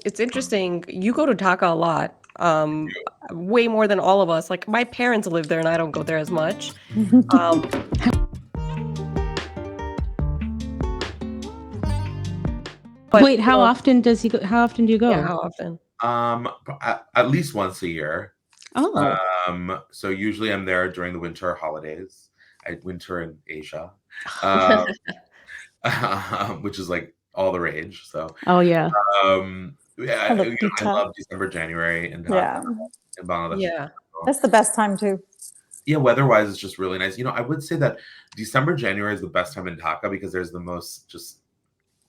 It's interesting. You go to Dhaka a lot, way more than all of us. Like my parents live there, and I don't go there as much. Um, but Wait, how often does he go? How often do you yeah, go? how often? At least once a year. Oh, So usually I'm there during the winter holidays. Winter in Asia, um, which is like all the rage. So oh yeah. yeah, Hello, I Peter. love December, January in Dhaka, Yeah, in Bangladesh. Yeah, that's the best time too. Yeah, weather-wise, it's just really nice. I would say that December, January is the best time in Dhaka because there's the most just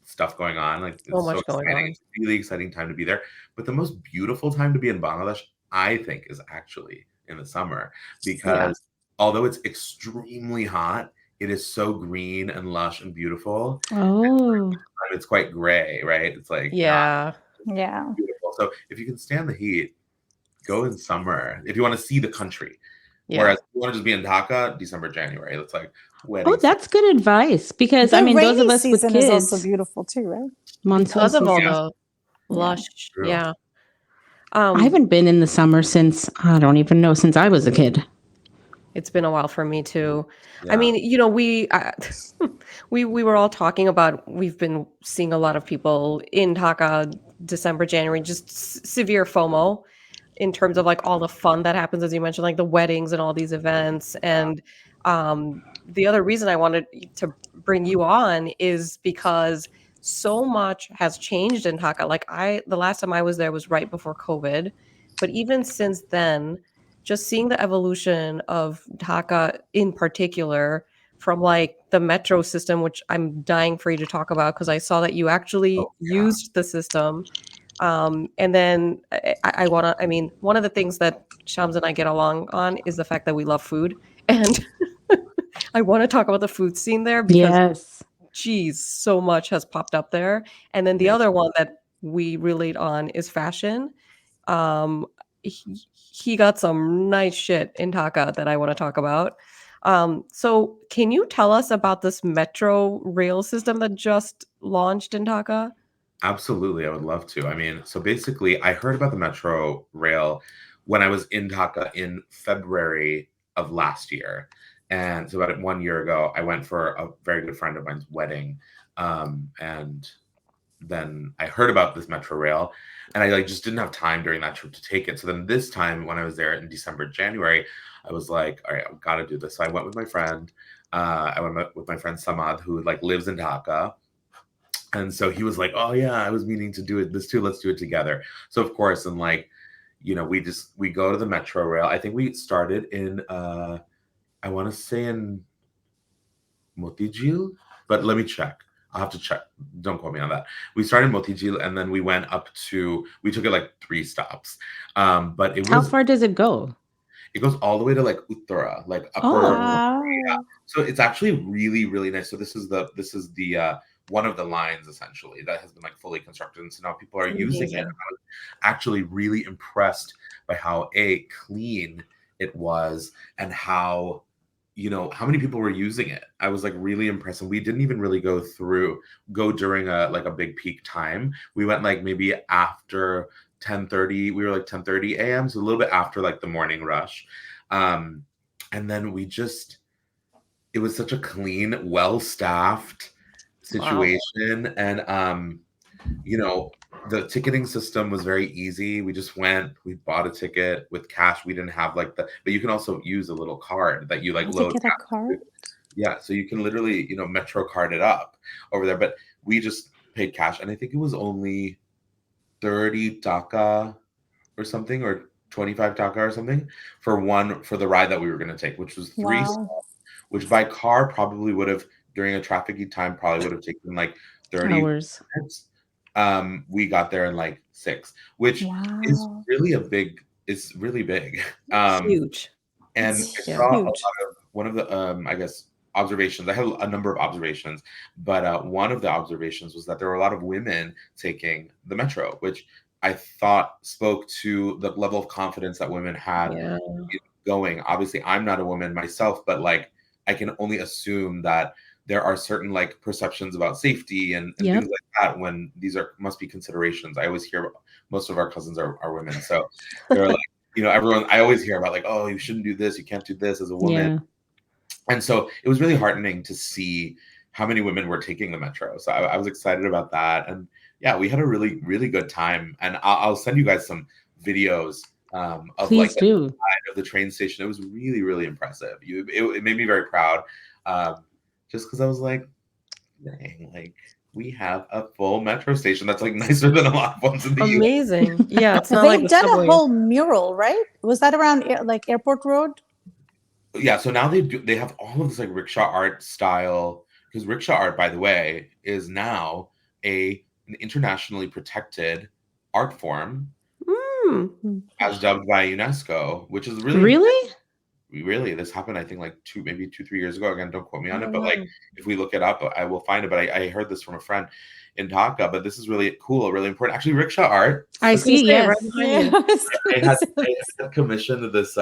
stuff going on. Like so it's so much going exciting. on. It's a really exciting time to be there. But the most beautiful time to be in Bangladesh, I think, is actually in the summer Yeah, because although it's extremely hot, it is so green and lush and beautiful. Oh, It's quite gray, right? It's like not yeah, Yeah. beautiful. So if you can stand the heat, go in summer if you want to see the country. yeah. Whereas if you want to just be in Dhaka, December, January. It's like oh, wedding season. that's good advice because I The mean, those of rainy us with season is also kids, beautiful too, right? monsoon Because of all season. the Yeah. lush, True. yeah. I haven't been in the summer since I don't even know since I was a kid. It's been a while for me too. I Yeah. mean, we were all talking about we've been seeing a lot of people in Dhaka December, January, just severe FOMO in terms of like all the fun that happens, as you mentioned, like the weddings and all these events. And the other reason I wanted to bring you on is because so much has changed in Dhaka. Like the last time I was there was right before COVID, but even since then, just seeing the evolution of Dhaka in particular, from like the metro system, which I'm dying for you to talk about because I saw that you actually Oh, yeah. used the system. And then I mean, one of the things that Shams and I get along on is the fact that we love food. And I want to talk about the food scene there because, Yes. geez, so much has popped up there. And then the Yeah. other one that we relate on is fashion. Um, he got some nice shit in Dhaka that I want to talk about. So can you tell us about this metro rail system that just launched in Dhaka? Absolutely, I would love to. I mean, so basically, I heard about the Metro Rail when I was in Dhaka in February of last year. And so about 1 year ago, I went for a very good friend of mine's wedding. And then I heard about this Metro Rail, and I like just didn't have time during that trip to take it. So then this time when I was there in December, January, I was like, all right, I've got to do this. So I went with my friend. I went with my friend Samad, who like lives in Dhaka. And so he was like, "Oh yeah, I was meaning to do it this too. Let's do it together." So of course, and like, we go to the Metro Rail. I think we started in I want to say in Motijil, but let me check. I'll have to check. Don't quote me on that. We started in Motijil and then we went up to we took it like 3 stops. But How far does it go? it goes all the way to like Uttara, like upper. Oh, Yeah. Wow. So it's actually really, really nice. So this is the one of the lines essentially that has been like fully constructed, and so now people are using it. Amazing. I was actually really impressed by how clean it was and how how many people were using it. I was like really impressed, and we didn't even really go during a big peak time. We went like maybe after 10:30. We were like 10:30 a.m. So a little bit after like the morning rush. Um, and then it was such a clean, well-staffed Wow. situation. And the ticketing system was very easy. We just went, we bought a ticket with cash. We didn't have like but you can also use a little card that you like Oh, to load get a cash card? to. Yeah, so you can literally, Metro card it up over there. But we just paid cash, and I think it was only 30 taka or something, or 25 taka or something for the ride that we were going to take, which was Wow. which by car probably would have during a trafficy time probably would have taken like 30 hours. minutes. We got there in like 6, which is Wow. really it's really big. Um, Huge. and I It's Yeah. saw a lot huge. of one of the I guess observations. I had a number of observations, but one of the observations was that there were a lot of women taking the metro, which I thought spoke to the level of confidence that women had Yeah. going. Obviously, I'm not a woman myself, but like I can only assume that there are certain like perceptions about safety and Yep. things like that when these must be considerations. I always hear most of our cousins are women, so they're like, everyone. I always hear about like, oh, you shouldn't do this, you can't do this as a woman. Yeah. And so it was really heartening to see how many women were taking the metro. So I was excited about that, and yeah, we had a really really good time. And I'll send you guys some videos of Please like do. the side of the train station. It was really really impressive. It made me very proud, just because I was like, dang, like we have a full metro station that's like nicer than a lot of ones in the US. Amazing. Yeah, it's not They've like the done subway. a whole mural, right? Was that around like Airport Road? Yeah, so now they have all of this like rickshaw art style, because rickshaw art, by the way, is now an internationally protected art form as dubbed by UNESCO, which is really this happened, I think, like maybe 2-3 years ago. Again, don't quote me on it, but like if we look it up, I will find it. But I heard this from a friend in Dhaka, but this is really cool, really important. Actually, rickshaw art. I see. Yes. Right behind you. They had commissioned this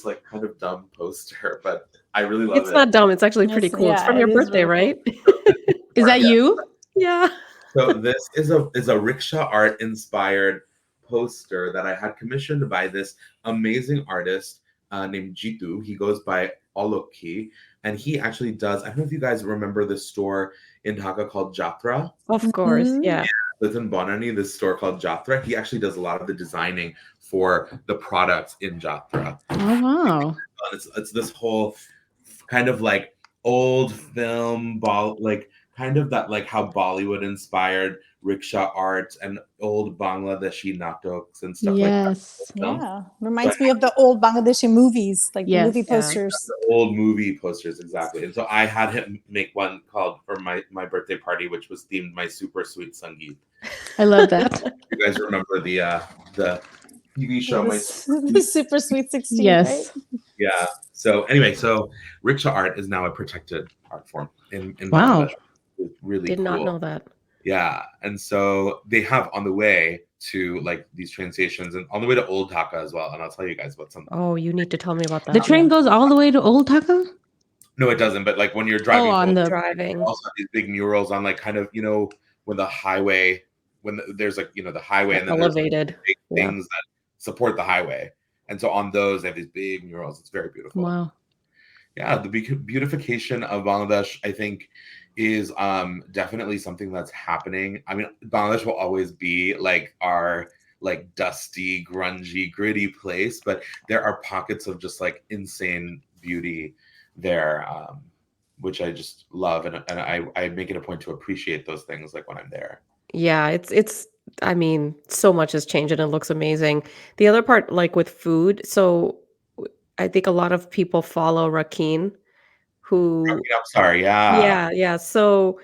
like kind of dumb poster, but I really love it. It's not dumb. It's actually pretty Yes, cool. It's yeah, from it your is birthday, really right? Is that you? Yeah. So this is a rickshaw art inspired poster that I had commissioned by this amazing artist named Jitu. He goes by Oloki, and he actually does. I don't know if you guys remember this store in Dhaka called Jatra. Of course. Yeah. It's in Bonani, this store called Jatra. He actually does a lot of the designing for the products in Jatra. Oh wow. It's this whole kind of like old film like kind of that like how Bollywood inspired rickshaw art and old Bangladeshi natoks and stuff Yes. like that. Yeah, reminds me of the old Bangladeshi movies, like the Yes. movie Yeah. posters. The old movie posters, exactly. And so I had him make one called for my birthday party, which was themed my super sweet Sangeet. I love that. You guys remember the TV show The Super Sweet 16, Yes. right? Yeah. So anyway, so rickshaw art is now a protected art form in Wow. Bangladesh. It's really Did cool. not know that. Yeah. And so they have on the way to like these train stations and on the way to Old Dhaka as well. And I'll tell you guys about some. Oh, you need to tell me about that. The train goes all the way to Old Dhaka? No, it doesn't. But like when you're driving, on the driving. they also have these big murals on like kind of when the highway there's like the highway and then elevated there's big things that support the highway. And so on those they have these big murals. It's very beautiful. Wow. Yeah, the beautification of Bangladesh, I think, is definitely something that's happening. I mean, Bangladesh will always be like our like dusty, grungy, gritty place, but there are pockets of just like insane beauty there, which I just love, and I make it a point to appreciate those things like when I'm there. Yeah, it's I mean, so much has changed and it looks amazing. The other part, like with food, so I think a lot of people follow Rakeen, who I'm sorry, yeah. So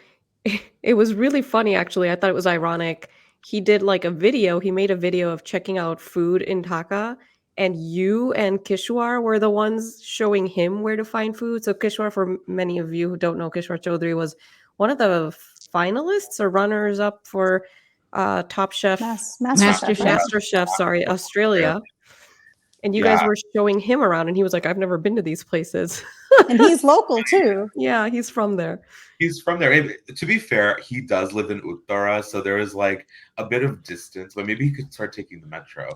it was really funny, actually. I thought it was ironic. He did like he made a video of checking out food in Dhaka, and you and Kishwar were the ones showing him where to find food. So Kishwar, for many of you who don't know, Kishwar Chaudhary was one of the finalists or runners up for Top Chef, Master Chef. Master Chef, sorry, Australia. And you guys were showing him around, and he was like, "I've never been to these places." And he's local too. Yeah, he's from there. He's from there. To be fair, he does live in Uttara, so there is like a bit of distance, but maybe he could start taking the metro.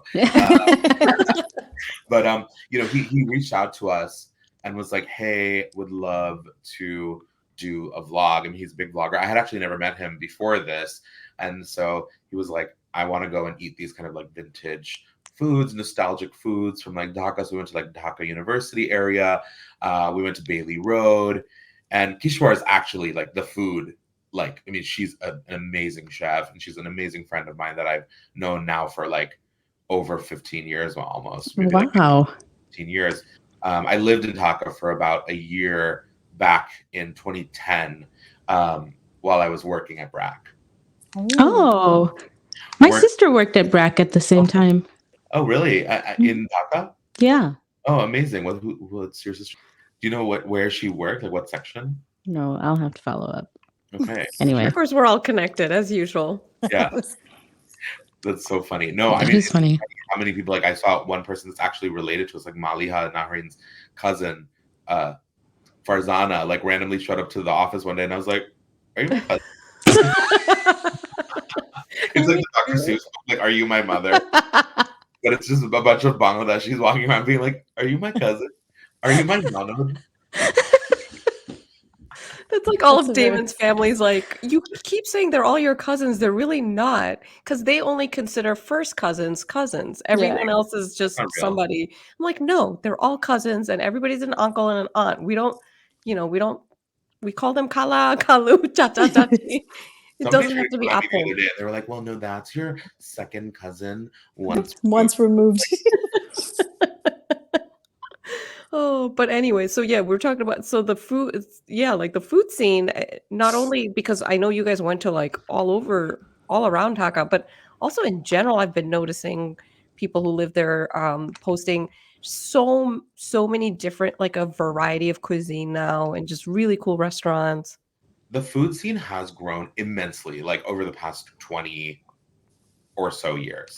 But he reached out to us and was like, "Hey, would love to do a vlog." I mean, he's a big vlogger. I had actually never met him before this, and so he was like, "I want to go and eat these kind of like vintage foods, nostalgic foods from like Dhaka." So we went to like Dhaka University area. We went to Bailey Road, and Kishwar is actually like the food. Like, I mean, she's an amazing chef, and she's an amazing friend of mine that I've known now for like over 15 years, well, almost. Maybe Wow. Like 15 years. I lived in Dhaka for about a year back in 2010 while I was working at BRAC. Oh, my sister worked at BRAC at the same time. Oh, really? In Dhaka? Yeah. Oh, amazing. What's your sister? Do you know where she worked? Like what section? No, I'll have to follow up. Okay. Anyway. Of course, we're all connected as usual. Yeah. That's so funny. No, I It mean, is funny. How many people, like I saw one person that's actually related to us, like Maliha Nahrin's cousin, Farzana like randomly showed up to the office one day, and I was like, "Are you my cousin?" It's like the Dr. Seuss book, like, "Are you my mother?" But it's just a bunch of Bangladeshis walking around being like, "Are you my cousin? Are you my nana?" That's like all That's of a very- Damon's family's like, you keep saying they're all your cousins. They're really not, because they only consider first cousins cousins. Everyone else is just Not real. somebody. I'm like, no, they're all cousins, and everybody's an uncle and an aunt. We don't, we call them kala, kalu, cha-cha, chachi. It Somebody doesn't tried have to to be come at me the apple. other day, and they were like, "Well, no, that's your second cousin once." Once removed. Oh, but anyway, so yeah, we're talking about so the food, like the food scene, not only because I know you guys went to like all around Dhaka, but also in general, I've been noticing people who live there posting so many different, like a variety of cuisine now, and just really cool restaurants. The food scene has grown immensely, like over the past 20 or so years,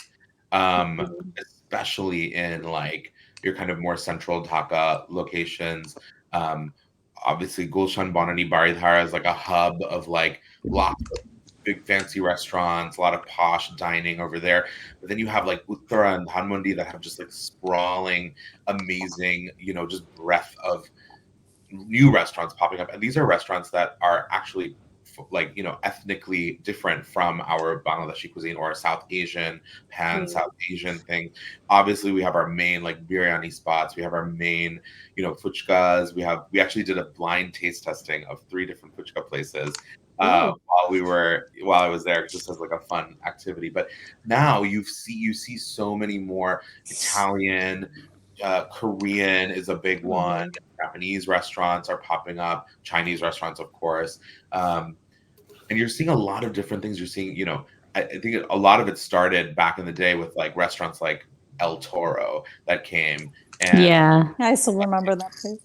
especially in like your kind of more central Dhaka locations. Obviously, Gulshan Bonani Baridhara is like a hub of like lots of big fancy restaurants, a lot of posh dining over there. But then you have like Uttara and Dhanmondi that have just like sprawling, amazing, just breadth of new restaurants popping up, and these are restaurants that are actually like ethnically different from our Bangladeshi cuisine or South Asian South Asian thing. Obviously, we have our main like biryani spots. We have our main fuchkas. We actually did a blind taste testing of 3 different fuchka places while I was there, just as like a fun activity. But now you see so many more Italian. Korean is a big one. Japanese restaurants are popping up. Chinese restaurants, of course. And you're seeing a lot of different things. You're seeing, I think a lot of it started back in the day with like restaurants like El Toro that came. And Yeah. I still remember that place.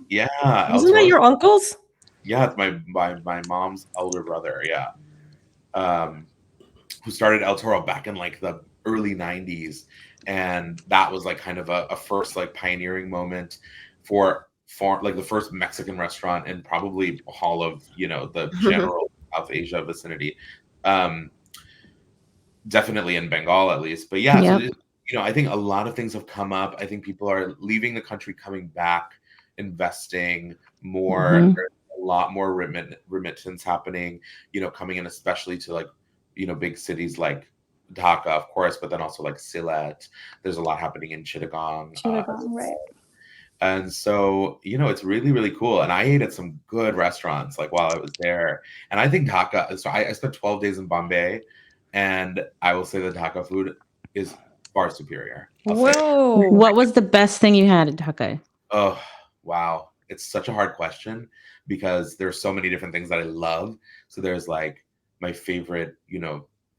yeah, El Isn't that Toro's- your uncle's? Yeah, it's my mom's elder brother. Yeah, who started El Toro back in like the early 90s, and that was like kind of a first like pioneering moment for like the first Mexican restaurant and probably all of the general South Asia vicinity, definitely in Bengal at least. But yeah, Yep. so I think a lot of things have come up. I think people are leaving the country, coming back, investing more. Mhm. There's a lot more remittance happening, coming in, especially to like big cities like Dhaka, of course, but then also like Sylhet. There's a lot happening in Chittagong. Right. And so, it's really, really cool. And I ate at some good restaurants like while I was there. And I think Dhaka, so I spent 12 days in Bombay, and I will say that Dhaka food is far superior. I'll say it. Whoa. What was the best thing you had at Dhaka? Oh, wow. It's such a hard question because there's so many different things that I love. So there's like my favorite,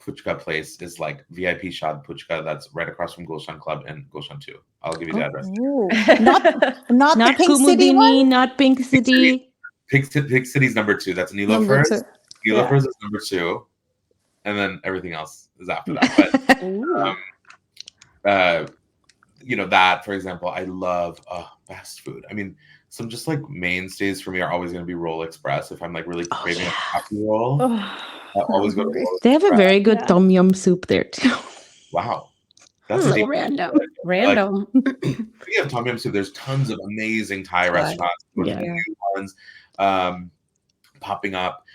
puchka place is like VIP Shad Puchka that's right across from Gulshan Club and Gulshan 2. I'll give you the address. Ooh. Not Not the Pink City Kumudini, one? not Pink City. Pig City's number 2. That's Number Nilofer's. 2. Nilofer's is number 2. And then everything else is after that. But Ooh. that, for example, I love fast food. I mean, some just like mainstays for me are always going to be Roll Express. If I'm like really craving a coffee roll, I always go to Roll They have a Express. very good Yeah. tom yum soup there too. Wow. That's So deep. random. Random. We have tom yum soup. There's tons of amazing Thai restaurants. Yeah. New ones popping up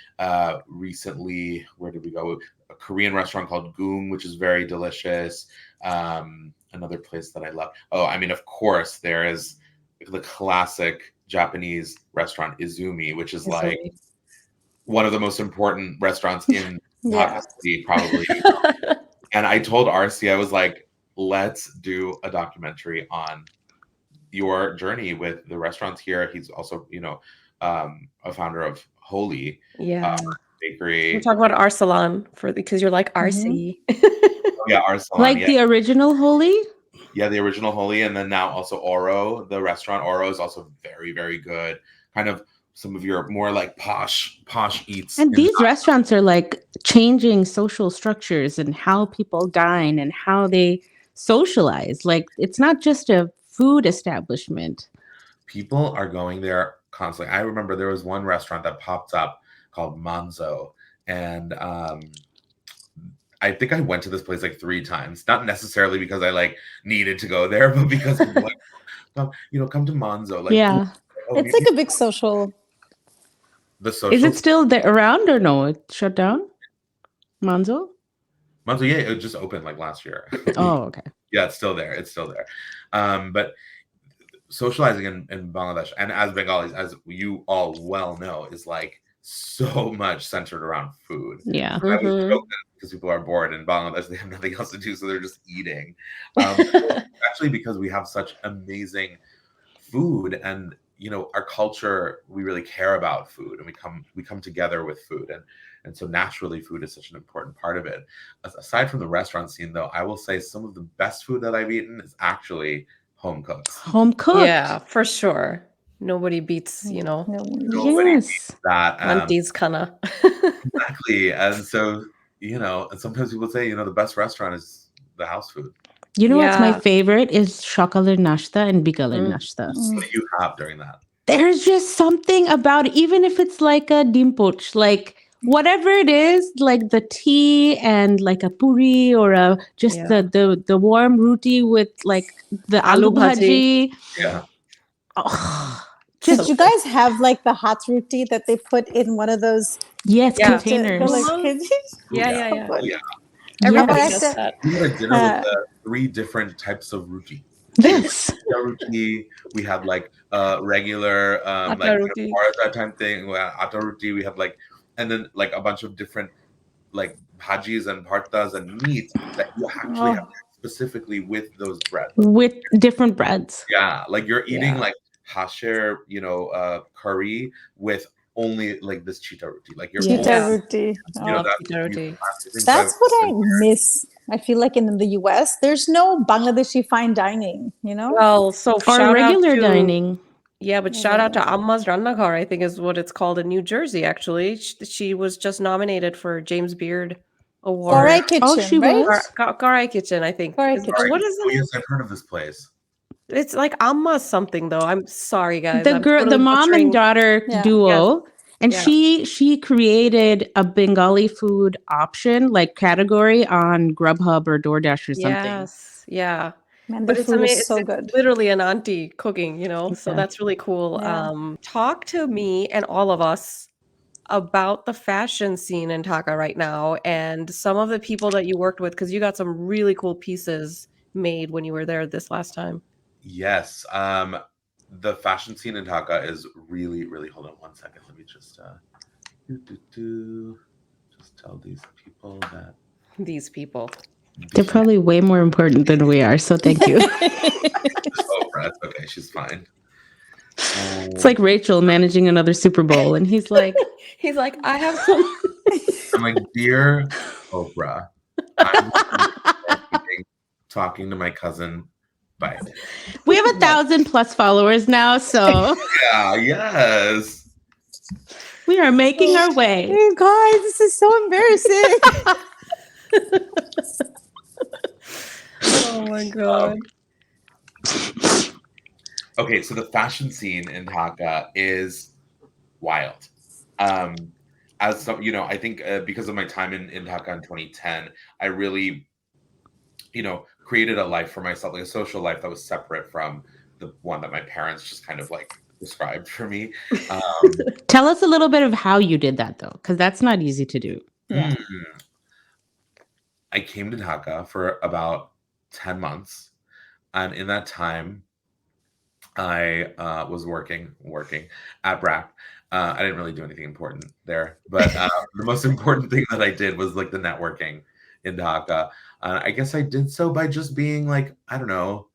recently. Where did we go? A Korean restaurant called Goong, which is very delicious. Another place that I love. Oh, I mean, of course, there is the classic Japanese restaurant Izumi, which is like one of the most important restaurants in Dhaka City, probably. And I told RC, I was like, let's do a documentary on your journey with the restaurants here. He's also, a founder of Holy Bakery. We're talking about Arsalan because you're like RC. Yeah, Arsalan. Like the original Holy? Yeah, the original Holy, and then now also Oro. The restaurant Oro is also very, very good. Kind of some of your more like posh eats. And these restaurants are like changing social structures and how people dine and how they socialize. Like it's not just a food establishment. People are going there constantly. I remember there was one restaurant that popped up called Manzo, and I think I went to this place like 3 times, not necessarily because I like needed to go there, but because people like, come to Manzo. Like, Yeah. oh, It's like a big social. the Is social it still there around or no? It shut down? Manzo? Manzo, yeah, it just opened like last year. Oh, okay. Yeah, it's still there. It's still there. But socializing in Bangladesh, and as Bengalis, as you all well know, is like so much centered around food. Yeah. I was Mhm. joking because people are bored in Bangladesh, they have nothing else to do, so they're just eating. Actually, because we have such amazing food, and our culture, we really care about food, and we come together with food, and so naturally, food is such an important part of it. Aside from the restaurant scene, though, I will say some of the best food that I've eaten is actually home cooked. Home cooked. Yeah, for sure. Nobody beats, Nobody Yes. that aunties kinda. exactly. And so, and sometimes people say, the best restaurant is the house food. You know what's my Yeah. favorite is shakalar nashta and bigalar Mm. nashta. What do you have during that? There's just something about it, even if it's like a dimpoch, like whatever it is, like the tea and like a puri or just Yeah. the warm roti with like the Aloo aloo bhaji. bhaji. Yeah. Oh, Did just you guys have like the hot roti that they put in one of those yes, Yeah. containers. like Mhm. Yeah, Yeah. yeah, yeah. Oh, yeah. Everybody Yes. does that. We had a dinner with 3 different types of roti. We had like Yes. pita roti. We had like regular Atta roti. paratha type thing. We had atta roti. We had like, and then like a bunch of different like bhajis and bhartas and meats that you actually have specifically with those breads. With different breads. Yeah, like you're eating Yeah. like hasher, curry with only like this chita roti. Like you're Yes. only, Chita roti. Love that's pita roti. That's what I miss. I feel like in the US, there's no Bangladeshi fine dining, Well, so Or shout out regular to dining. yeah, but shout out to Amma's Rannaghar, I think is what it's called in New Jersey, actually. She was just nominated for James Beard Award. Garai Oh, Kitchen, she right? was? Garai Kitchen, I think. Garai What Kitchen. is the Oh name? yes, I've heard of this place. It's like Amma something though. I'm sorry, guys. The I'm girl, the totally mom butchering. and daughter Yeah. duo, and Yeah. she created a Bengali food option like category on Grubhub or DoorDash or something. Yes, yeah. Man, But the it's food is it's so good. literally an auntie cooking, so Yeah. that's really cool. Yeah. Talk to me and all of us about the fashion scene in Dhaka right now and some of the people that you worked with, because you got some really cool pieces made when you were there this last time. Yes. The fashion scene in Dhaka is really, really. Hold on one second. Let me just just tell these people that These people. They're probably way more important than we are, so thank you. Oprah. It's okay. She's fine. It's like Rachel managing another Super Bowl, and he's like, I have some. I'm like, dear Oprah, I'm talking to my cousin. Bye. we have 1,000+ followers now, so Yeah. Yes. we are making our way. Hey guys, this is so embarrassing. Oh my god. Okay, so the fashion scene in Dhaka is wild. As some, I think because of my time in Dhaka in 2010, I really, created a life for myself, like a social life that was separate from the one that my parents just kind of like described for me. Tell us a little bit of how you did that, though, because that's not easy to do. Yeah. I came to Dhaka for about 10 months. And in that time, I was working at BRAC. I didn't really do anything important there, but the most important thing that I did was like the networking in Dhaka. I guess I did so by just being like, I don't know,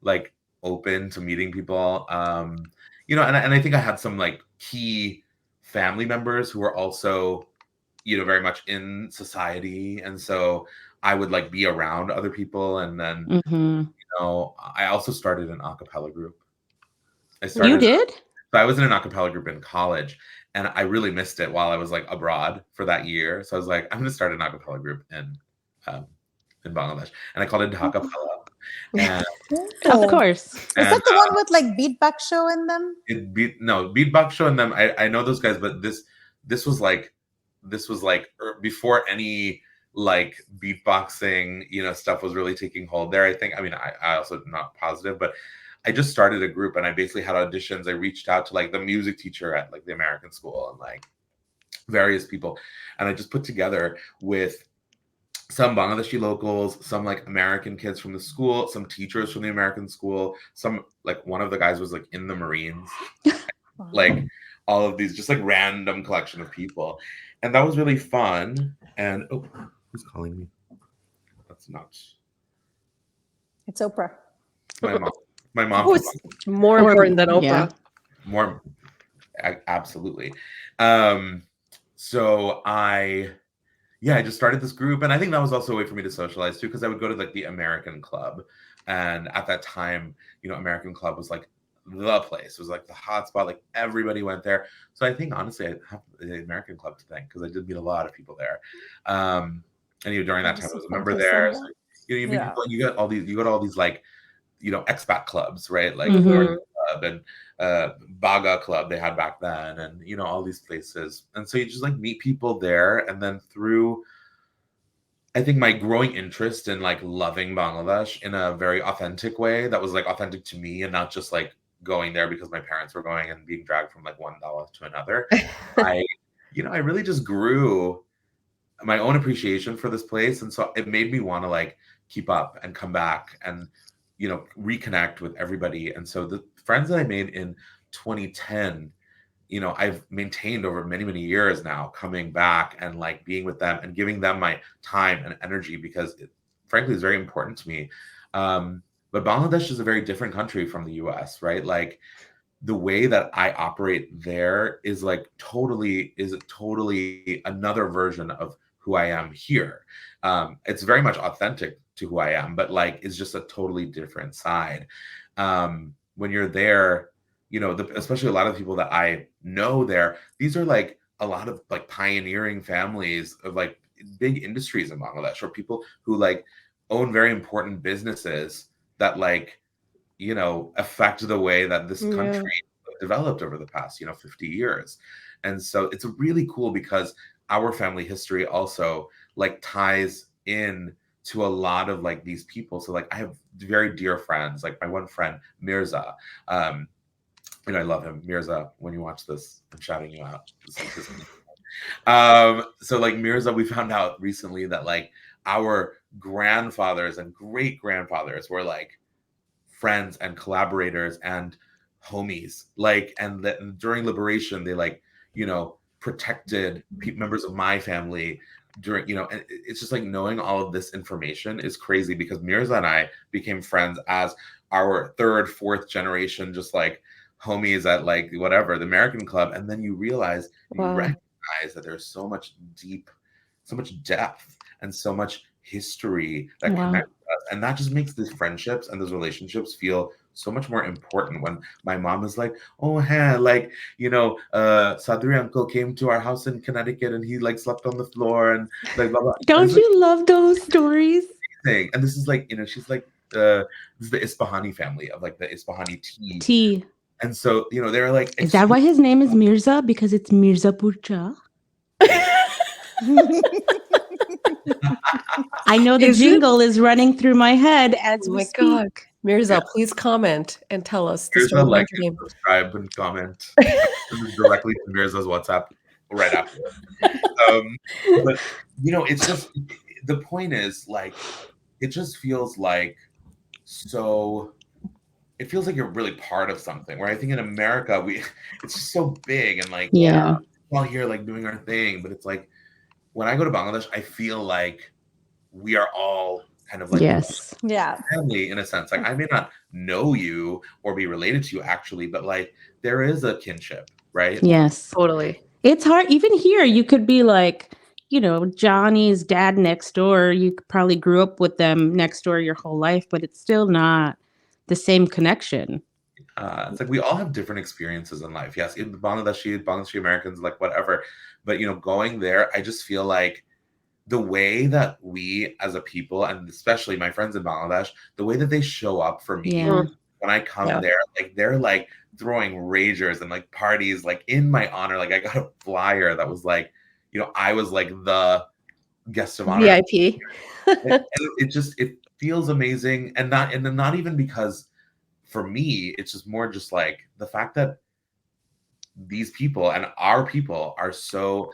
like open to meeting people. And I think I had some like key family members who were also, very much in society. And so I would like be around other people. And then, I also started an a cappella group. You did? So I was in an a cappella group in college, and I really missed it while I was like abroad for that year. So I was like, I'm going to start an a cappella group in Bangladesh, and I called it Dhaka Pella. And Of Oh. course. Is and that the one with like beatbox show in them? Beatbox Show and them. I know those guys, but this was like before any like beatboxing stuff was really taking hold there. I think. I mean, I also not positive, but I just started a group and I basically had auditions. I reached out to like the music teacher at like the American school and like various people, and I just put together with some Bangladeshi locals, some like American kids from the school, some teachers from the American school, some like one of the guys was like in the Marines, like all of these just like random collection of people. And that was really fun. And oh, who's calling me? That's not It's Oprah. my mom. My mom. Oh, it's more important than Oprah. Yeah. More absolutely. So I just started this group, and I think that was also a way for me to socialize too, because I would go to like the American Club, and at that time, American Club was like the place. It was like the hot spot. Like everybody went there. So I think honestly, I have the American Club to thank because I did meet a lot of people there. And during that time, I was a member there. So, you meet people, and you got all these like expat clubs, right? Like North Club and Baga Club they had back then, and all these places. And so you just like meet people there, and then through I think my growing interest in like loving Bangladesh in a very authentic way that was like authentic to me and not just like going there because my parents were going and being dragged from like one Dallas to another. I really just grew my own appreciation for this place, and so it made me want to like keep up and come back and reconnect with everybody. And so the friends that I made in 2010, I've maintained over many, many years now, coming back and like being with them and giving them my time and energy because it, frankly, is very important to me. But Bangladesh is a very different country from the US, right? Like the way that I operate there is totally another version of who I am here. It's very much authentic to who I am, but like it's just a totally different side. When you're there, especially a lot of people that I know there, these are like a lot of like pioneering families of like big industries in Bangladesh, or people who like own very important businesses that like affect the way that this country developed over the past 50 years. And so it's really cool because our family history also like ties in to a lot of like these people. So like I have very dear friends, like my one friend Mirza, and I love him. Mirza, when you watch this, I'm shouting you out. So like Mirza, we found out recently that like our grandfathers and great grandfathers were like friends and collaborators and homies, like, and that during liberation they like protected members of my family during and it's just like knowing all of this information is crazy because Mirza and I became friends as our third, fourth generation, just like homies at like whatever the American Club. And then you realize you recognize that there's so much depth and so much history that connects us, and that just makes these friendships and those relationships feel so much more important. When my mom is like, oh hey, like Sadri uncle came to our house in Connecticut and he like slept on the floor and like blah blah. Don't you love those stories? And this is like she's like this is the Isfahani family of like the Isfahani tea. And so they're like, is that why his name is Mirza, because it's Mirzapur cha? I know the jingle is running through my head as we speak. God. Mirza, please comment and tell us the Mirza, story like, name. subscribe and comment directly to Mirza's WhatsApp right after. But it's just the point is like it just feels like it feels like you're really part of something. Where I think in America it's just so big and like we're all here like doing our thing, but it's like when I go to Bangladesh, I feel like we are all kind of like family in a sense. Like I may not know you or be related to you actually, but like there is a kinship, right? Yes, totally. It's hard. Even here, you could be like, Johnny's dad next door. You probably grew up with them next door your whole life, but it's still not the same connection. It's like we all have different experiences in life. Yes, in Bangladeshi Americans, like whatever. But going there, I just feel like the way that we as a people, and especially my friends in Bangladesh, the way that they show up for me Yeah. when I come Yeah. there, like they're like throwing ragers and like parties like in my honor. Like I got a flyer that was like, you know, I was like the guest of honor. VIP. And it feels amazing, and not even because for me, it's just more just like the fact that these people and our people are so,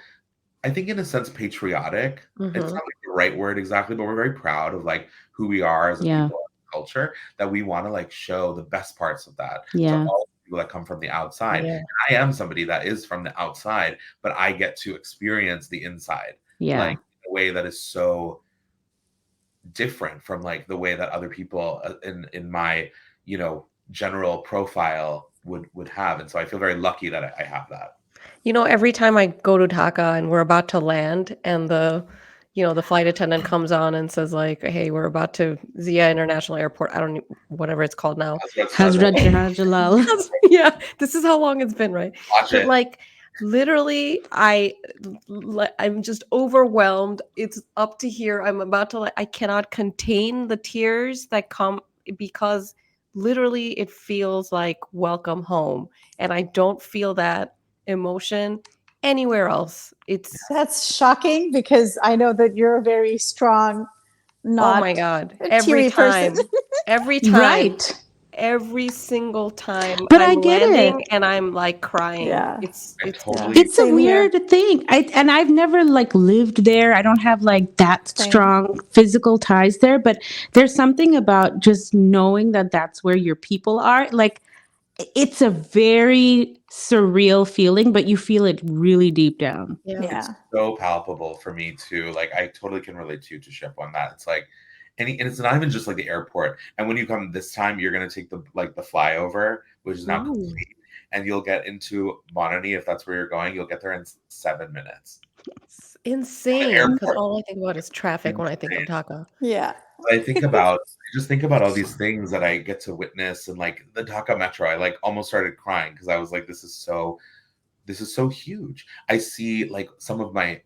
I think in a sense, patriotic. It's not like the right word exactly, but we're very proud of like who we are as a Yeah. people, culture, that we want to like show the best parts of that to Yeah. all the people that come from the outside. Yeah. And I am somebody that is from the outside, but I get to experience the inside, Yeah. like in a way that is so different from like the way that other people in my, you know, general profile would have. And so I feel very lucky that I have that. You know, every time I go to Dhaka and we're about to land and the flight attendant comes on and says like, "Hey, we're about to Zia International Airport." I don't whatever it's called now. Hazrat Jhaal. Yeah, this is how long it's been, right? Watch But it. like literally I'm just overwhelmed. It's up to here. I'm about to I cannot contain the tears that come because literally it feels like welcome home, and I don't feel that emotion anywhere else. It's That's shocking because I know that you're a very strong, oh not my god, a teary person. every time, Right. every single time But I'm I get landing it. and I'm like crying. Yeah. It's I it's totally It's a Same here. weird thing. I've never like lived there. I don't have like that Same. strong physical ties there, but there's something about just knowing that that's where your people are. Like it's a very surreal feeling, but you feel it really deep down. yeah. it's so palpable for me too. Like I totally can relate to Ship on that. It's like and it's not even just like the airport. And when you come this time, you're gonna take the flyover, which is now Ooh. complete, and you'll get into Bonani if that's where you're going. You'll get there in 7 minutes. It's insane airport. because all I think about is traffic when I think of Dhaka. Yeah. I just think about all these things that I get to witness, and like the Dhaka Metro, I like almost started crying because I was like, this is so huge. I see like some of my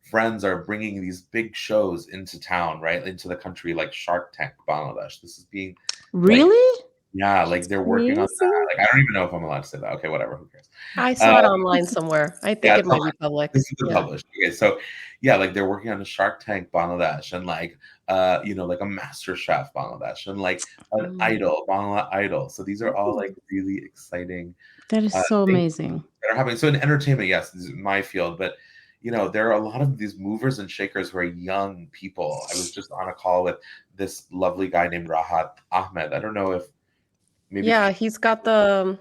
friends are bringing these big shows into town, right, into the country, like Shark Tank Bangladesh. This is being Really? yeah, like they're working on Crazy. that. Like I don't even know if I'm allowed to say that. Okay, whatever. Who cares? I saw it online somewhere. I think Yeah, it it's might online. be public. This is the Yeah. published. Okay, so yeah, like they're working on a Shark Tank Bangladesh, and like you know, like a Master Chef Bangladesh, and like an Idol, Bangla Idol. So these are all like really exciting That is so things amazing. that are happening. So in entertainment, yes, this is my field, but you know, there are a lot of these movers and shakers who are young people. I was just on a call with this lovely guy named Rahat Ahmed. I don't know if maybe Yeah, he's got the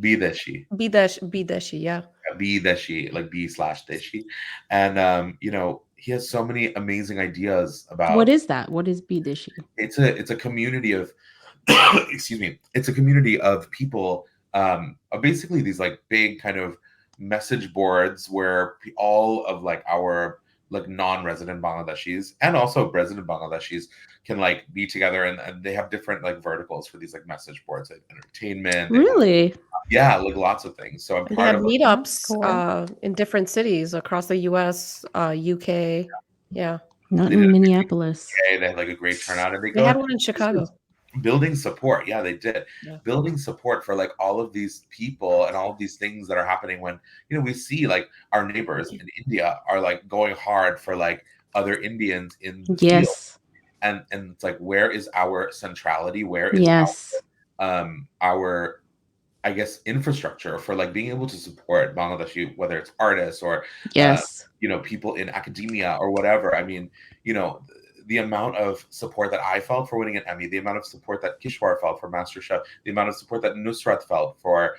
Bideshi, Bideshi, yeah. Bideshi, like B/Deshi, and you know, he has so many amazing ideas about. What is that? What is Bidishi? It's a community of excuse me, it's a community of people, basically these like big kind of message boards where all of like our like non-resident Bangladeshis and also resident Bangladeshis can like be together, and they have different like verticals for these like message boards, like entertainment. Really? Yeah, like lots of things. So I'm And they part have of like, meetups cool. in different cities across the US, UK. Yeah. Not They did in a Minneapolis. they had like a great turnout, and they They go had one in Chicago. building support. Yeah, they did. Yeah. Building support for like all of these people and all of these things that are happening when, you know, we see like our neighbors in India are like going hard for like other Indians in the field. Yes. And it's like, where is our centrality? Where is Yes. our I guess infrastructure for like being able to support Bangladeshi, whether it's artists or Yes. you know, people in academia or whatever. I mean, you know, the amount of support that I felt for winning an Emmy, the amount of support that Kishwar felt for MasterChef, the amount of support that Nusrat felt for,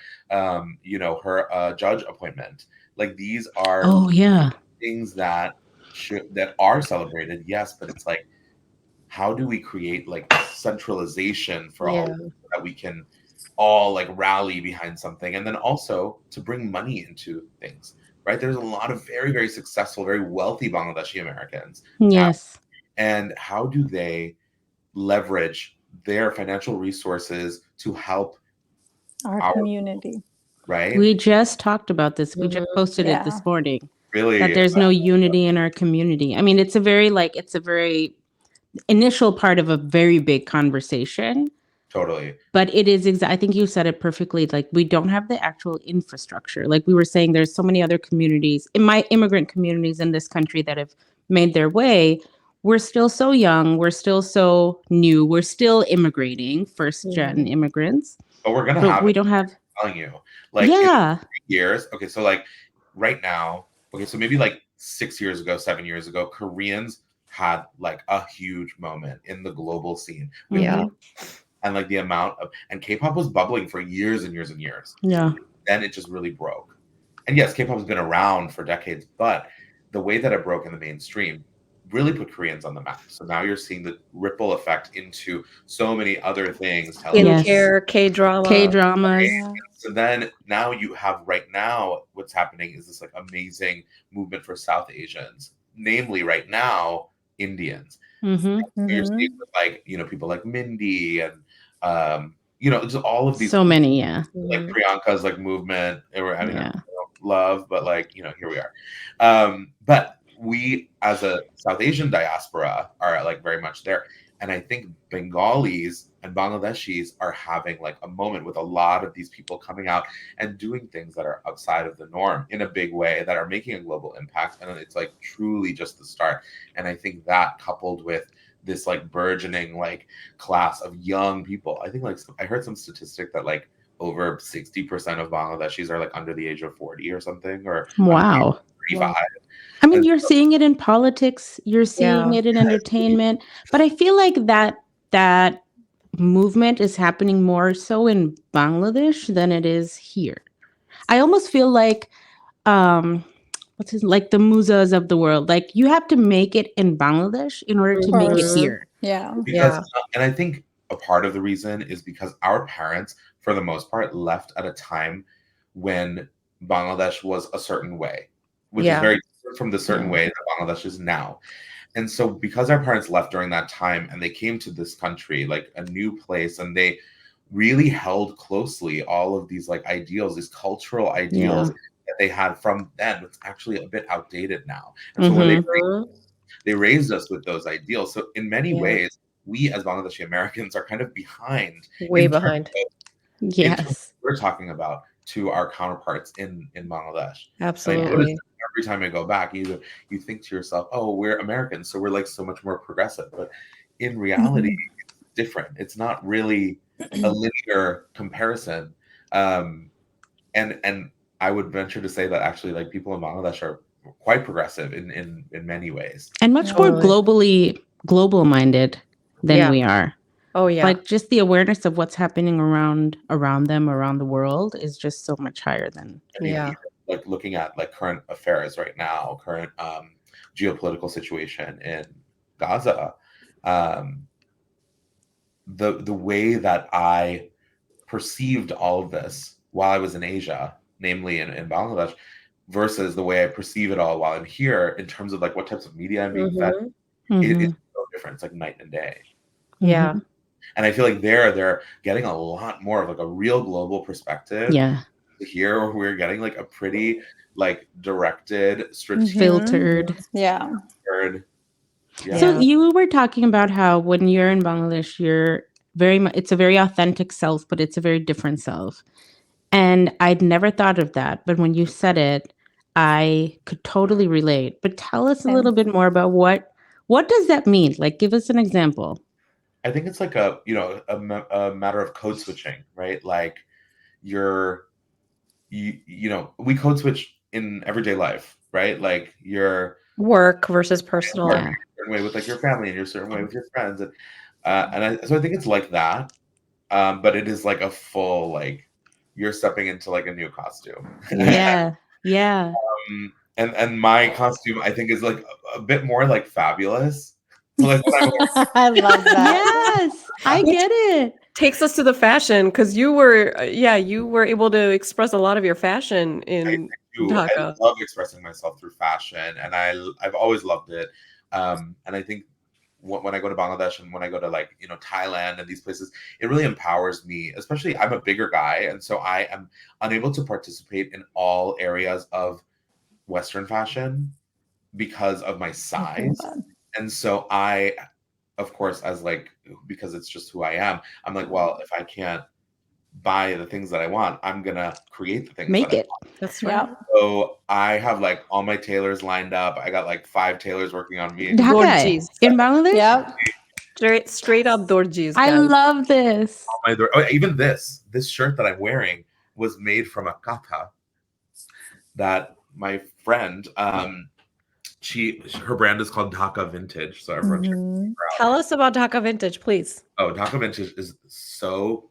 you know, her judge appointment. Like these are Oh yeah. things that that are celebrated, yes, but it's like, how do we create like centralization for all Yeah. so that we can all like rally behind something, and then also to bring money into things, right? There's a lot of very, very successful, very wealthy Bangladeshi Americans now. Yes. And how do they leverage their financial resources to help Our our community. right? We just talked about this. We just Mhm. posted it Yeah. this morning. really that there's no unity in our community. I mean, it's a very initial part of a very big conversation. totally. But it is I think you said it perfectly. Like, we don't have the actual infrastructure. Like we were saying, there's so many other communities, in my immigrant communities in this country, that have made their way. We're still so young. We're still so new. We're still immigrating, first gen immigrants. But we're gonna But have we it. don't have. I'm telling you, like in Yeah. years. Okay, so like right now, okay, so maybe like 6 years ago, 7 years ago, Koreans had like a huge moment in the global scene. Yeah. And like the amount of, and K-pop was bubbling for years and years and years. Yeah. Then it just really broke. And yes, K-pop has been around for decades, but the way that it broke in the mainstream really put Koreans on the map. So now you're seeing the ripple effect into so many other things. Skincare, K-drama. K-dramas. So then now you have right now what's happening is this like amazing movement for South Asians, namely right now Indians. Mm-hmm. So you're seeing with, like, you know, people like Mindy and you know, just all of these So many, yeah. like Priyanka's like movement. I mean, Yeah. I don't love, but like, you know, here we are. But we as a South Asian diaspora are like very much there. And I think Bengalis and Bangladeshis are having like a moment with a lot of these people coming out and doing things that are outside of the norm in a big way that are making a global impact. And it's like truly just the start. And I think that coupled with this like burgeoning like class of young people, I think like I heard some statistic that like over 60% of Bangladeshis are like under the age of 40 or something, or Wow. 35. I mean, you're seeing it in politics, you're seeing it in entertainment, but I feel like that movement is happening more so in Bangladesh than it is here. I almost feel like like the Musas of the world. Like, you have to make it in Bangladesh in order to make it here. Yeah. Because and I think a part of the reason is because our parents, for the most part, left at a time when Bangladesh was a certain way, which is very different from the certain way that Bangladesh is now. And so because our parents left during that time and they came to this country, like a new place, and they really held closely all of these like ideals, these cultural ideals that they had from then, it's actually a bit outdated now. And so when they raised us with those ideals. So in many ways, we as Bangladeshi Americans are kind of behind. Way behind. Yes. We're talking about to our counterparts in Bangladesh. Absolutely. Every time I go back, you think to yourself, oh, we're Americans, so we're like so much more progressive. But in reality, it's different. It's not really a linear comparison. And I would venture to say that actually like people in Bangladesh are quite progressive in many ways. And much more global minded than we are. Oh yeah. Like, just the awareness of what's happening around them, around the world, is just so much higher than. I mean, even, like looking at like current affairs right now, current geopolitical situation in Gaza, the way that I perceived all of this while I was in Asia, namely in Bangladesh, versus the way I perceive it all while I'm here, in terms of like what types of media I'm being fed, it's so different. It's like night and day. Yeah. And I feel like they're getting a lot more of like a real global perspective. Yeah. Here we're getting like a pretty like directed, strategic, filtered. Yeah. So you were talking about how when you're in Bangladesh, you're very much, it's a very authentic self, but it's a very different self. And I'd never thought of that. But when you said it, I could totally relate. But tell us a little bit more about what does that mean? Like, give us an example. I think it's like a matter of code switching, right? Like you know, we code switch in everyday life, right? Like your work versus personal. Work, a certain way with like your family, and your certain way with your friends, and so I think it's like that. But it is like a full like you're stepping into like a new costume. Yeah. And my costume, I think, is like a bit more like fabulous. Like I love that. Yes, I get it. Takes us to the fashion, because you were able to express a lot of your fashion in Dhaka. I love expressing myself through fashion, and I've always loved it. And I think when I go to Bangladesh and when I go to like, you know, Thailand and these places, it really empowers me. Especially, I'm a bigger guy, and so I am unable to participate in all areas of Western fashion because of my I feel size. that. And so I, of course, as like, because it's just who I am, I'm like, well, if I can't buy the things that I want, I'm gonna create the things that Make I it. want. That's Yeah. right. So I have like all my tailors lined up. I got like 5 tailors working on me. Dhaka Dorjis. in Bangladesh? Yeah. Straight up dorjis, I guys. love this. Even this shirt that I'm wearing was made from a kata that my friend, her brand is called Dhaka Vintage. So everyone should. Mhm. Tell us about Dhaka Vintage, please. Oh, Dhaka Vintage is so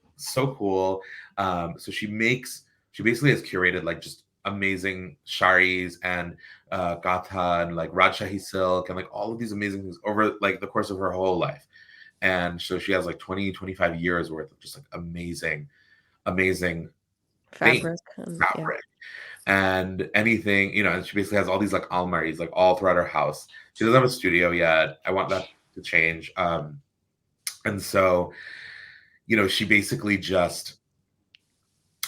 cool. So she basically has curated like just amazing sharis and gatha and like Rajshahi silk and like all of these amazing things over like the course of her whole life. And so she has like 25 years worth of just like amazing Fabric. fabric and anything, and she basically has all these like almaris like all throughout her house. She doesn't have a studio yet. I want that to change. And so, she basically just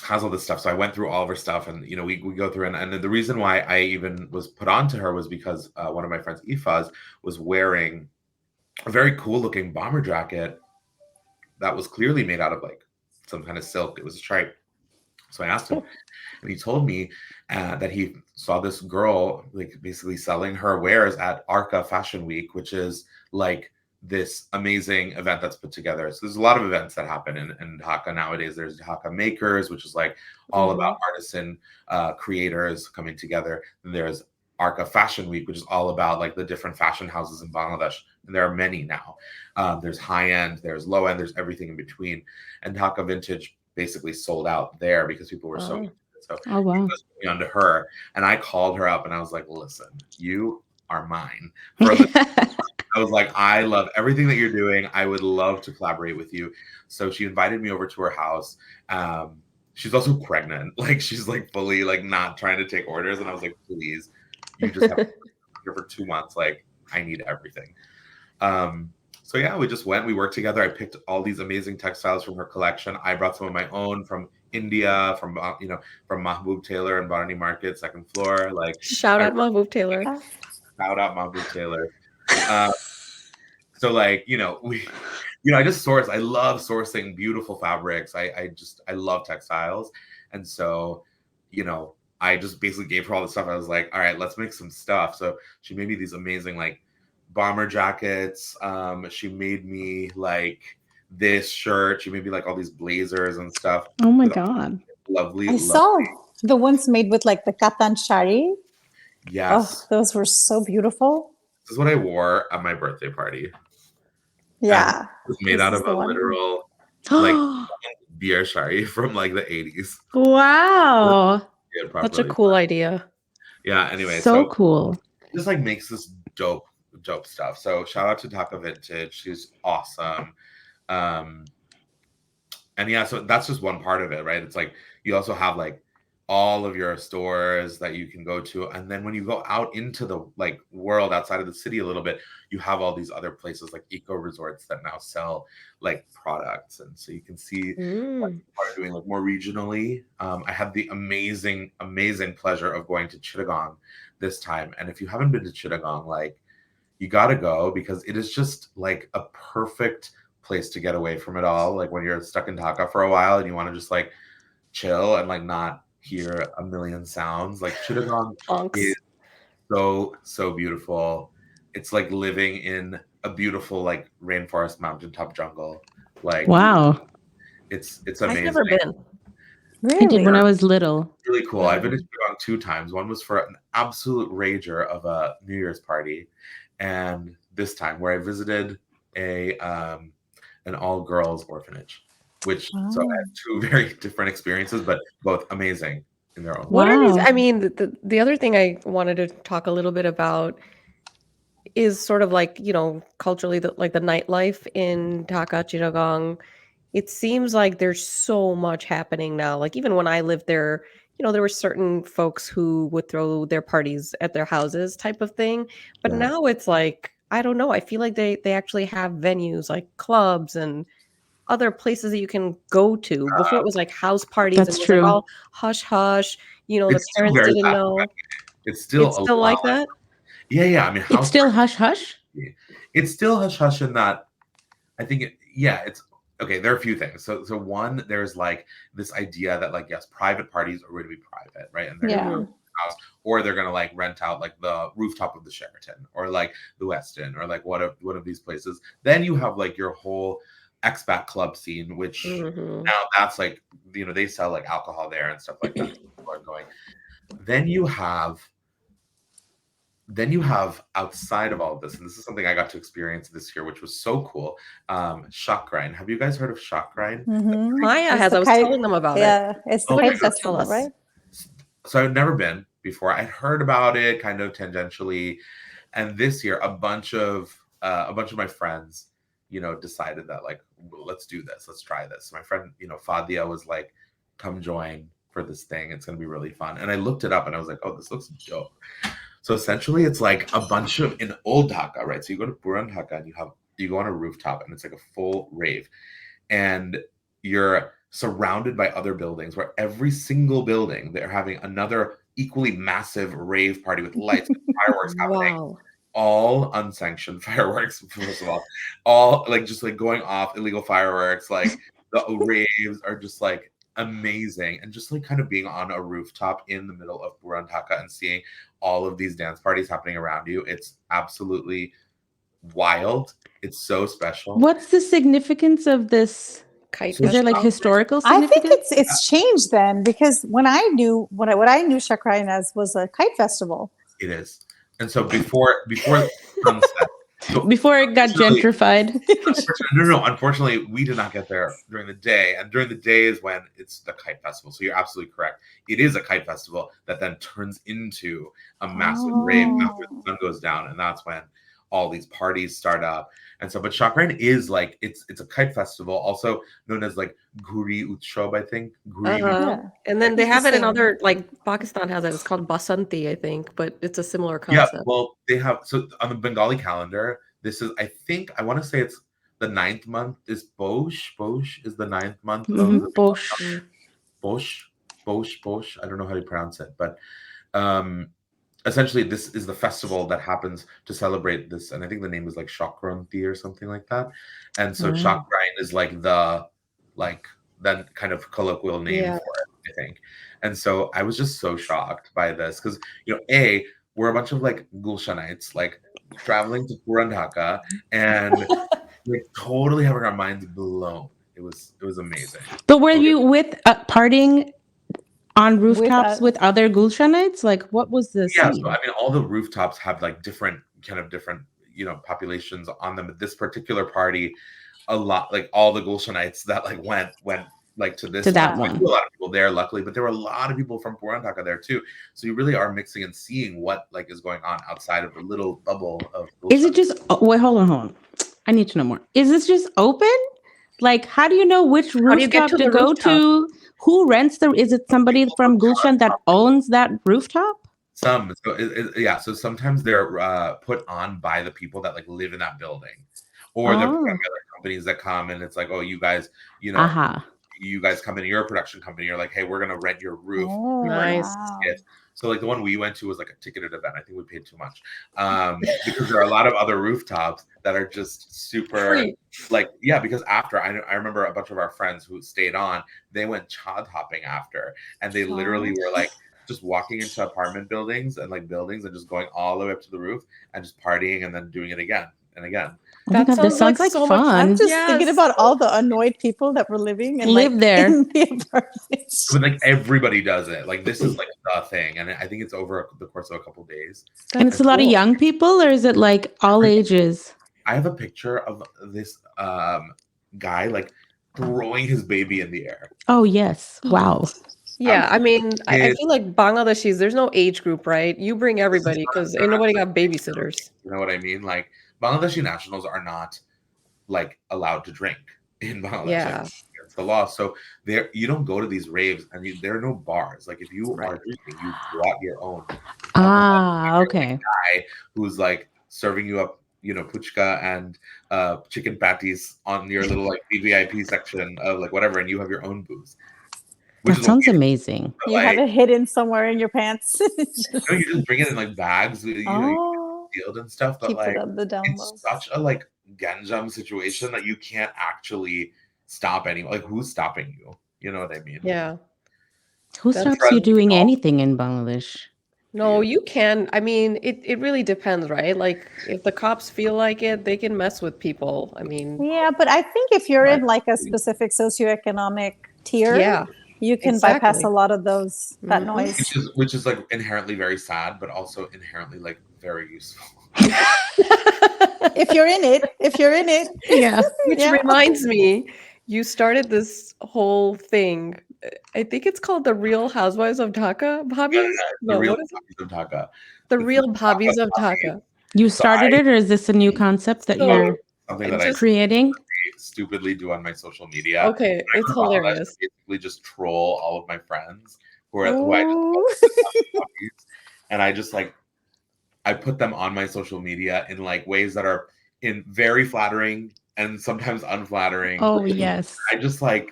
has all this stuff. So I went through all of her stuff and, we go through and the reason why I even was put on to her was because one of my friends, Ifaz, was wearing a very cool looking bomber jacket that was clearly made out of like some kind of silk. It was a stripe. So I asked him, and he told me that he saw this girl like basically selling her wares at Arca Fashion Week, which is like this amazing event that's put together. So there's a lot of events that happen in Dhaka nowadays. There's Dhaka Makers, which is like all about artisan creators coming together. And there's Arca Fashion Week, which is all about like the different fashion houses in Bangladesh. And there are many now. There's high end, there's low end, there's everything in between. And Dhaka Vintage basically sold out there because people were so. So Oh wow. he was putting me onto her, and I called her up and I was like, "Listen, you are mine." I was like, "I love everything that you're doing. I would love to collaborate with you." So she invited me over to her house. She's also pregnant, like she's like fully like not trying to take orders, and I was like, "Please, you just have to be here for 2 months. Like I need everything." So yeah, we just went. We worked together. I picked all these amazing textiles from her collection. I brought some of my own from India, from Mahbub Taylor and Barani Market, second floor. Like Shout out Mahbub Taylor. Shout out Mahbub Taylor. So like we, I just source. I love sourcing beautiful fabrics. I love textiles, and so I just basically gave her all the stuff. I was like, all right, let's make some stuff. So she made me these amazing like bomber jackets. She made me like this shirt. She made me like all these blazers and stuff. Oh my god. Lovely. I saw the ones made with like the katan shari. Yes. Oh, those were so beautiful. This is what I wore at my birthday party. Yeah. And it was made out of a literal like beer shari from like the 80s. Wow. Such a cool idea. Yeah, anyway. So cool. Just like makes this dope stuff. So shout out to Dhaka Vintage. She's awesome. And yeah, so that's just one part of it, right? It's like you also have like all of your stores that you can go to, and then when you go out into the like world outside of the city a little bit, you have all these other places like eco resorts that now sell like products, and so you can see what people are doing like more regionally. I had the amazing pleasure of going to Chittagong this time, and if you haven't been to Chittagong, like you got to go because it is just like a perfect place to get away from it all. Like when you're stuck in Dhaka for a while and you want to just like chill and like not hear a million sounds. Like Chittagong is so beautiful. It's like living in a beautiful like rainforest mountaintop jungle. Like wow. It's amazing. I've never been. Really? I did when I was little. Really cool. I've been to Chittagong 2 times. One was for an absolute rager of a New Year's party, and this time where I visited an all-girls orphanage, which so I had 2 very different experiences, but both amazing in their own way. What are these? I mean, the other thing I wanted to talk a little bit about is sort of like, culturally, like the nightlife in Dhaka, Chittagong. It seems like there's so much happening now. Like even when I lived there, there were certain folks who would throw their parties at their houses type of thing. But now it's like, I don't know. I feel like they actually have venues like clubs and other places that you can go to. Before it was like house parties. That's and it was true. like all hush hush. The parents didn't know. It's still It's still like allowing. that? Yeah. I mean, It's still hush hush. it's still hush hush in that. I think it's okay. There are a few things. So one, there's like this idea that like yes, private parties are going to be private, right? And they're Yeah. gonna house, or they're gonna like rent out like the rooftop of the Sheraton or like the Westin or like one of these places. Then you have like your whole expat club scene, which now that's like they sell like alcohol there and stuff like that. People are going. Then you have outside of all of this, and this is something I got to experience this year, which was so cool. Shakrein. Have you guys heard of Shakrein? Maya It's has. the I was kite- telling them about it. Yeah, it's the Okay. kite Tell festival, us. right? So I've never been before. I'd heard about it kind of tangentially, and this year a bunch of my friends, decided that like let's do this, let's try this. My friend, Fadia was like, "Come join for this thing. It's gonna be really fun." And I looked it up, and I was like, "Oh, this looks dope." So essentially, it's like a bunch of in old Dhaka, right? So you go to Puran Dhaka and you go on a rooftop, and it's like a full rave, and you're surrounded by other buildings where every single building they're having another equally massive rave party with lights and fireworks happening, Wow. all unsanctioned fireworks. First of all like just like going off illegal fireworks. Like the raves are just like amazing, and just like kind of being on a rooftop in the middle of Burantaka and seeing all of these dance parties happening around you. It's absolutely wild. It's so special. What's the significance of this? Kite Is there like festival? historical I think significance? it's changed then, because when I knew what I knew Shakrayan as was a kite festival. It is. And so before sunset, so Before it got gentrified. no. Unfortunately, we did not get there during the day. And during the day is when it's the kite festival. So you're absolutely correct. It is a kite festival that then turns into a massive rave after the sun goes down. And that's when all these parties start up. And so, but Shakran is like, it's a kite festival, also known as like Guri Utshab, I think. Guri Yeah. And then they have it in Same. other, like Pakistan has it. It's called Basanti, I think, but it's a similar Yeah, concept. well, they have, so on the Bengali calendar, this is, I want to say it's the 9th month is Bosh. Bosh is the 9th month of the Bosh. Bosh. I don't know how to pronounce it, but essentially this is the festival that happens to celebrate this, and I think the name is like Shakranti or something like that. And so Shakrain is like the that kind of colloquial name for it, I think. And so I was just so shocked by this because we're a bunch of like Gulshanites like traveling to Puran Dhaka and like totally having our minds blown. It was amazing. But were you with partying on rooftops with other Gulshanites? Like, what was the Yeah, scene? so I mean, all the rooftops have like different populations on them. But this particular party, a lot like all the Gulshanites that like went like to that one. A lot of people there, luckily, but there were a lot of people from Purantaka there too. So you really are mixing and seeing what like is going on outside of the little bubble of. Is it just? Wait, hold on. I need to know more. Is this just open? Like, how do you know which rooftop to go to? Who rents the? Is it somebody from Gulshan that owns that rooftop? So so sometimes they're put on by the people that like live in that building, or they're other companies that come and it's like, oh, you guys, you guys come in, you're a production company, you're like, hey, we're gonna rent your roof. Nice. Wow. So like the one we went to was like a ticketed event. I think we paid too much because there are a lot of other rooftops that are just super because after I remember a bunch of our friends who stayed on, they went chad hopping after, and they literally were like just walking into apartment buildings and just going all the way up to the roof and just partying and then doing it again and again. This sounds like so fun. I'm just thinking about all the annoyed people that were living and live there. in the apartments. But like everybody does it. Like this is like the thing, and I think it's over the course of a couple of days. And it's a lot of young people, or is it like all ages? I have a picture of this guy like throwing his baby in the air. Oh yes! Wow. Yeah, I mean, I feel like Bangladeshis, there's no age group, right? You bring everybody because ain't nobody got babysitters. You know what I mean? Like Bangladeshi nationals are not like allowed to drink in Bangladesh. Yeah. It's the law. So there, you don't go to these raves. I mean, there are no bars. Like if you are drinking, you brought your own. Okay. Guy who's like serving you up, puchka and chicken patties on your little like VIP section of like whatever, and you have your own booze. which That is sounds okay, amazing. but, You have like, it hidden somewhere in your pants. you just bring it in like bags, you Oh, sealed and stuff. But keep it like, on the down low. it's such a like ganjam situation that you can't actually stop anyone. Like, who's stopping you? You know what I mean? Yeah. Who That's stops you true. doing anything in Bangladesh? No, Yeah. you can. I mean, it really depends, right? Like if the cops feel like it, they can mess with people. I mean, Yeah, but I think if you're Right. in like a specific socioeconomic tier, yeah, you can bypass exactly. a lot of that Mhm. noise. Which is like inherently very sad, but also inherently like very useful. If you're in it, Yeah. Which yeah. reminds me, you started this whole thing. I think it's called the Real Housewives of Dhaka, Yeah, Bobbies? the No, real what is it? Bobbies of Dhaka. The It's the Real Bobbies of Dhaka. Dhaka. You So started it, or is this a new concept that So you're something that I just creating? stupidly do on my social media. okay, I it's go to Bangladesh and hilarious. basically just troll all of my friends who I just Ooh. puppies, and I just like I put them on my social media in like ways that are in very flattering and sometimes unflattering. Oh yes. I just like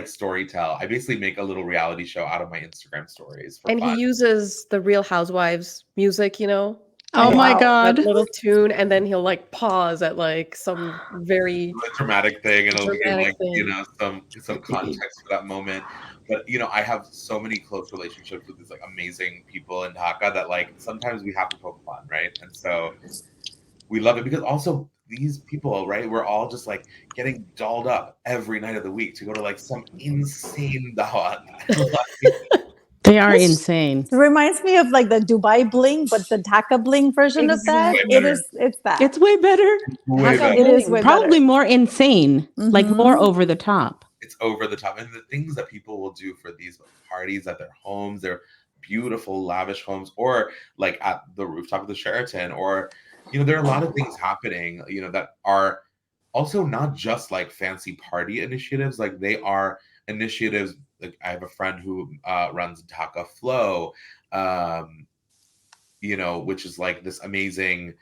story tell. I basically make a little reality show out of my Instagram stories for And he fun. uses the Real Housewives music, Oh that my Wow. God. little tune, and then he'll like pause at like some very A dramatic thing, and it'll give dramatic like thing. some context for that moment. But I have so many close relationships with these like amazing people in Dhaka that like sometimes we have to poke fun, right? And so we love it because also these people, right? We're all just like getting dolled up every night of the week to go to like some insane dawat. They are This insane. reminds me of like the Dubai bling, but the Dhaka bling version of that. Exactly. It's that. It's way better. Way Dhaka better. It is bling. way Probably better. more insane, like more over the top. It's over the top, and the things that people will do for these parties at their homes, their beautiful lavish homes, or like at the rooftop of the Sheraton, or there are a lot of things happening that are also not just like fancy party initiatives. Like they are initiatives. Like I have a friend who runs Dhaka Flow, which is like this amazing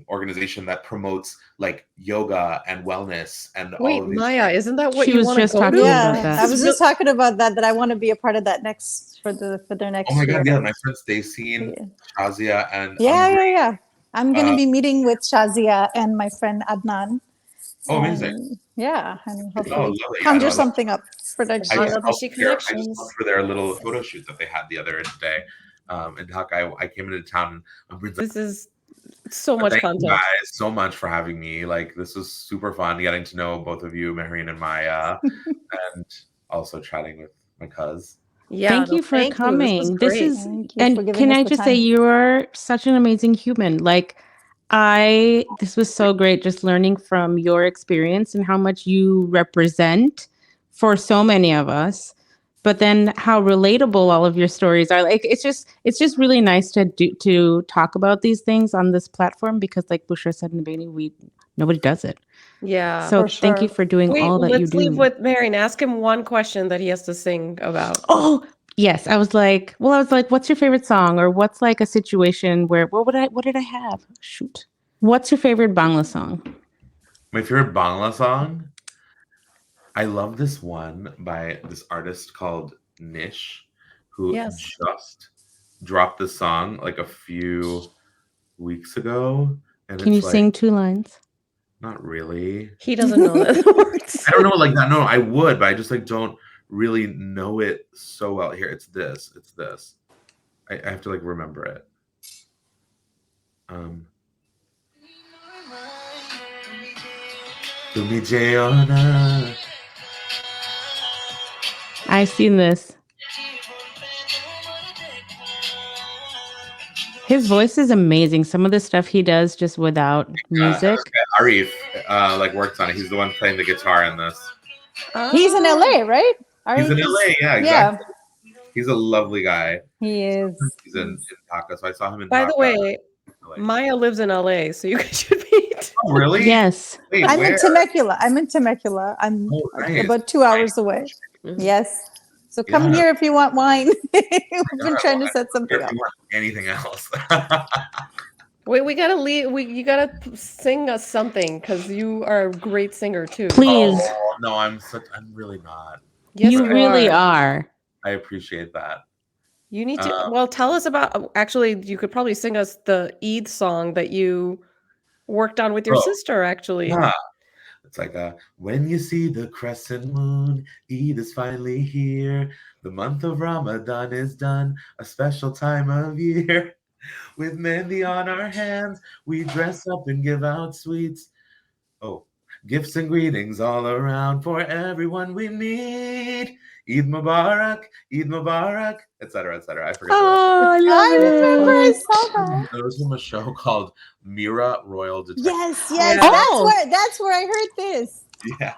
organization that promotes like yoga and wellness and all Wait, of these Maya, things. isn't that what She you was want to just go talking to? about Yeah, that. I was just talking about that I want to be a part of that next for their Oh next my year. god, yeah, my friend Stacey, Shazia, and Yeah. I'm going to Uh, be meeting with Shazia and my friend Adnan. oh, amazing. And yeah, and Oh, hopefully lovely. Yeah, conjure no, something up for next year. Bangladeshi I just connections. looked for their little photo shoot that they had the other day. In Dhaka, I came into town and Bryn's like, This is so much thank you content. guys so much for having me. Like, this was super fun getting to know both of you, Mehreen and Maya, and also chatting with my cuz. Yeah, Thank you for thank you. This was coming. This great. is, Thank you for and giving can us I the just say, time. you're such an amazing human. Like, this was so great just learning from your experience and how much you represent for so many of us. But then how relatable all of your stories are. Like, it's just really nice to talk about these things on this platform because, like Bushra said in the beginning, nobody does it. Yeah. So For thank you sure. for doing Wait, all that you let's leave do. with Mary and ask him one question that he has to sing about. Oh, yes. I was like, what's your favorite song? Or what's like a situation where what did I have? Shoot. What's your favorite Bangla song? My favorite Bangla song? I love this one by this artist called Nish, who Yes. just dropped the song like a few weeks ago. And Can you it's like, sing 2 lines? not really. He doesn't know the words. I don't know like that. No, I would, but I just like don't really know it so well. Here, it's this. I have to like remember it. Tumi Jayona. I've seen this. His voice is amazing. Some of the stuff he does just without music. Arif like works on it. He's the one playing the guitar in this. He's in LA, right? He's in LA, yeah, exactly. He's a lovely guy. He is. He's in Dhaka, so I saw him in Dhaka. By the way, Maya lives in LA, so you guys should meet. Oh, really? Yes. Wait, I'm where? in Temecula. I'm nice. about 2 hours away. Mhm. Yes. So come here if you want wine. We've been trying to set something If up. you want anything else. Wait, we gotta leave. You gotta sing us something because you are a great singer too. Please. Oh no, I'm really not. Yes, You really are. I appreciate that. You need to. Well, tell us about. Actually, you could probably sing us the Eid song that you worked on with your Oh, sister. Actually, yeah. It's like when you see the crescent moon, Eid is finally here. The month of Ramadan is done, a special time of year. With mehndi on our hands, we dress up and give out sweets. Oh, gifts and greetings all around for everyone we meet. Eid Mubarak, etc., etc. I forget the rest. Oh, I love I remember I it. saw that. It was from a show called Mira Royal Detective. Yes, Yeah. that's where I heard this. Yeah.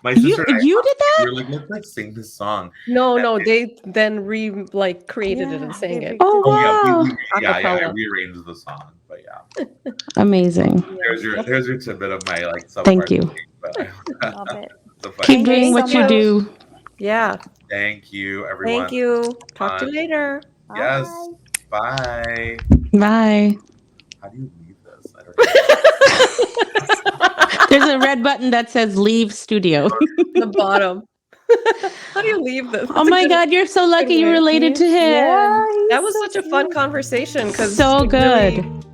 My sister and I You did we that? were like, let's sing this song. no, they then created it Yeah, and sang they it. Oh, Oh yeah, wow. I Acapella. rearranged the song, but yeah. Amazing. There's your tidbit of my like South Thank Park you. singing, but Love it. it's a funny. Keep Thank you doing so what you much. do. Yeah. Thank you, everyone. Thank you. Talk to Fun. you later. Yes. Bye. Bye. How do you leave this? I don't know. There's a red button that says leave studio. The bottom. How do you leave this? Oh my God, you're so lucky you way. related to him. Yeah, That he's was so such a fun cute. conversation because So it really good.